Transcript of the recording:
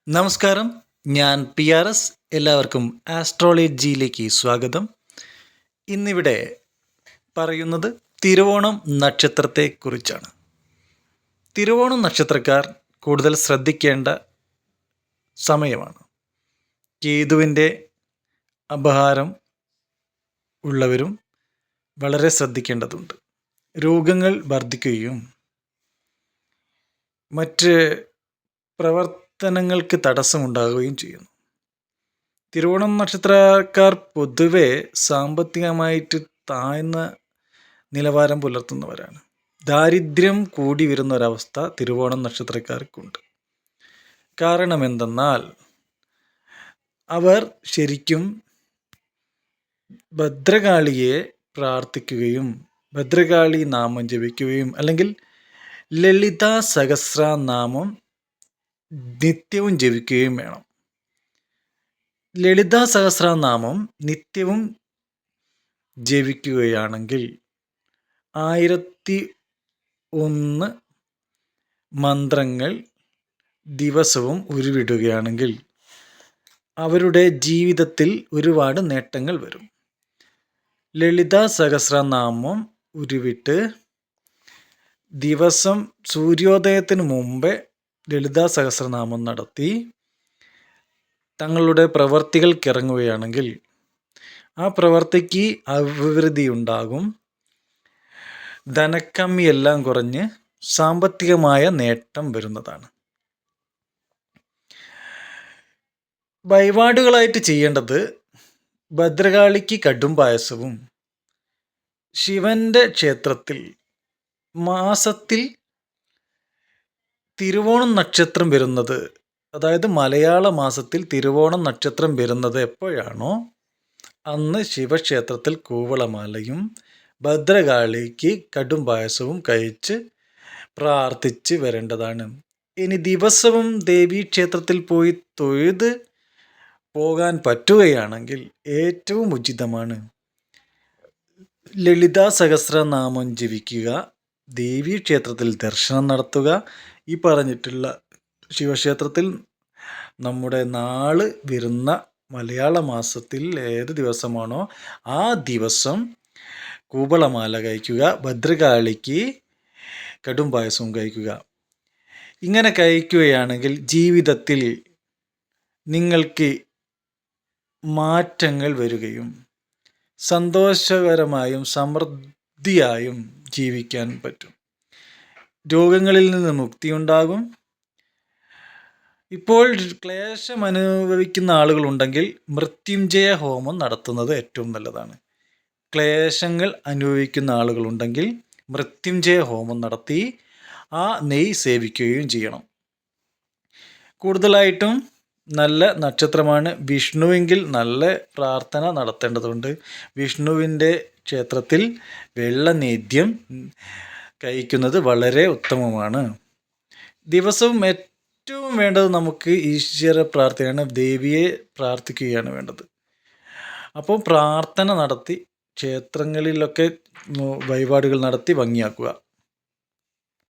നമസ്കാരം, ഞാൻ PRS. എല്ലാവർക്കും ആസ്ട്രോളജിയിലേക്ക് സ്വാഗതം. ഇന്നിവിടെ പറയുന്നത് തിരുവോണം നക്ഷത്രത്തെക്കുറിച്ചാണ്. തിരുവോണം നക്ഷത്രക്കാർ കൂടുതൽ ശ്രദ്ധിക്കേണ്ട സമയമാണ്. കേതുവിൻ്റെ അപഹാരം ഉള്ളവരും വളരെ ശ്രദ്ധിക്കേണ്ടതുണ്ട്. രോഗങ്ങൾ വർദ്ധിക്കുകയും മറ്റ് പ്രവർത്തനങ്ങൾക്ക് തടസ്സമുണ്ടാകുകയും ചെയ്യുന്നു. തിരുവോണം നക്ഷത്രക്കാർ പൊതുവെ സാമ്പത്തികമായിട്ട് താഴ്ന്ന നിലവാരം പുലർത്തുന്നവരാണ്. ദാരിദ്ര്യം കൂടി വരുന്ന ഒരവസ്ഥ തിരുവോണം നക്ഷത്രക്കാർക്കുണ്ട്. കാരണം എന്തെന്നാൽ അവർ ശരിക്കും ഭദ്രകാളിയെ പ്രാർത്ഥിക്കുകയും ഭദ്രകാളി നാമം ജപിക്കുകയും അല്ലെങ്കിൽ ലളിത സഹസ്രനാമം നിത്യവും ജപിക്കുകയും വേണം. ലളിത സഹസ്രനാമം നിത്യവും ജപിക്കുകയാണെങ്കിൽ 1001 മന്ത്രങ്ങൾ ദിവസവും ഉരുവിടുകയാണെങ്കിൽ അവരുടെ ജീവിതത്തിൽ ഒരുപാട് നേട്ടങ്ങൾ വരും. ലളിത സഹസ്രനാമം ഉരുവിട്ട് ദിവസം സൂര്യോദയത്തിന് മുമ്പേ ലളിത സഹസ്രനാമം നടത്തി തങ്ങളുടെ പ്രവർത്തികൾക്കിറങ്ങുകയാണെങ്കിൽ ആ പ്രവർത്തിക്ക് അഭിവൃദ്ധി ഉണ്ടാകും. ധനക്കമ്മിയെല്ലാം കുറഞ്ഞ് സാമ്പത്തികമായ നേട്ടം വരുന്നതാണ്. വഴിപാടുകളായിട്ട് ചെയ്യേണ്ടത് ഭദ്രകാളിക്ക് കടും പായസവും, ശിവന്റെ ക്ഷേത്രത്തിൽ മാസത്തിൽ തിരുവോണം നക്ഷത്രം വരുന്നത്, അതായത് മലയാള മാസത്തിൽ തിരുവോണം നക്ഷത്രം വരുന്നത് എപ്പോഴാണോ അന്ന് ശിവക്ഷേത്രത്തിൽ കൂവളമാലയും ഭദ്രകാളിക്ക് കടും പായസവും കഴിച്ച് പ്രാർത്ഥിച്ച് വരേണ്ടതാണ്. ഇനി ദിവസവും ദേവീക്ഷേത്രത്തിൽ പോയി തൊഴുത് പോകാൻ പറ്റുകയാണെങ്കിൽ ഏറ്റവും ഉചിതമാണ്. ലളിത സഹസ്രനാമം ജപിക്കുക, ദേവീക്ഷേത്രത്തിൽ ദർശനം നടത്തുക. ഈ പറഞ്ഞിട്ടുള്ള ശിവക്ഷേത്രത്തിൽ നമ്മുടെ നാള് വരുന്ന മലയാള മാസത്തിൽ ഏത് ദിവസമാണോ ആ ദിവസം കൂവളമാല കഴിക്കുക, ഭദ്രകാളിക്ക് കടും പായസവും കഴിക്കുക. ഇങ്ങനെ കഴിക്കുകയാണെങ്കിൽ ജീവിതത്തിൽ നിങ്ങൾക്ക് മാറ്റങ്ങൾ വരികയും സന്തോഷകരമായും സമൃദ്ധിയായും ജീവിക്കാൻ പറ്റും. രോഗങ്ങളിൽ നിന്ന് മുക്തിയുണ്ടാകും. ഇപ്പോൾ ക്ലേശം അനുഭവിക്കുന്ന ആളുകളുണ്ടെങ്കിൽ മൃത്യുഞ്ജയ ഹോമം നടത്തുന്നത് ഏറ്റവും നല്ലതാണ്. ക്ലേശങ്ങൾ അനുഭവിക്കുന്ന ആളുകളുണ്ടെങ്കിൽ മൃത്യുഞ്ജയ ഹോമം നടത്തി ആ നെയ് സേവിക്കുകയും ചെയ്യണം. കൂടുതലായിട്ടും നല്ല നക്ഷത്രമാണ് വിഷ്ണുവെങ്കിൽ നല്ല പ്രാർത്ഥന നടത്തേണ്ടതുണ്ട്. വിഷ്ണുവിൻ്റെ ക്ഷേത്രത്തിൽ വെള്ള നേദ്യം കഴിക്കുന്നത് വളരെ ഉത്തമമാണ്. ദിവസവും ഏറ്റവും വേണ്ടത് നമുക്ക് ഈശ്വര പ്രാർത്ഥനയാണ്, ദേവിയെ പ്രാർത്ഥിക്കുകയാണ് വേണ്ടത്. അപ്പോൾ പ്രാർത്ഥന നടത്തി ക്ഷേത്രങ്ങളിലൊക്കെ വഴിപാടുകൾ നടത്തി ഭംഗിയാക്കുക.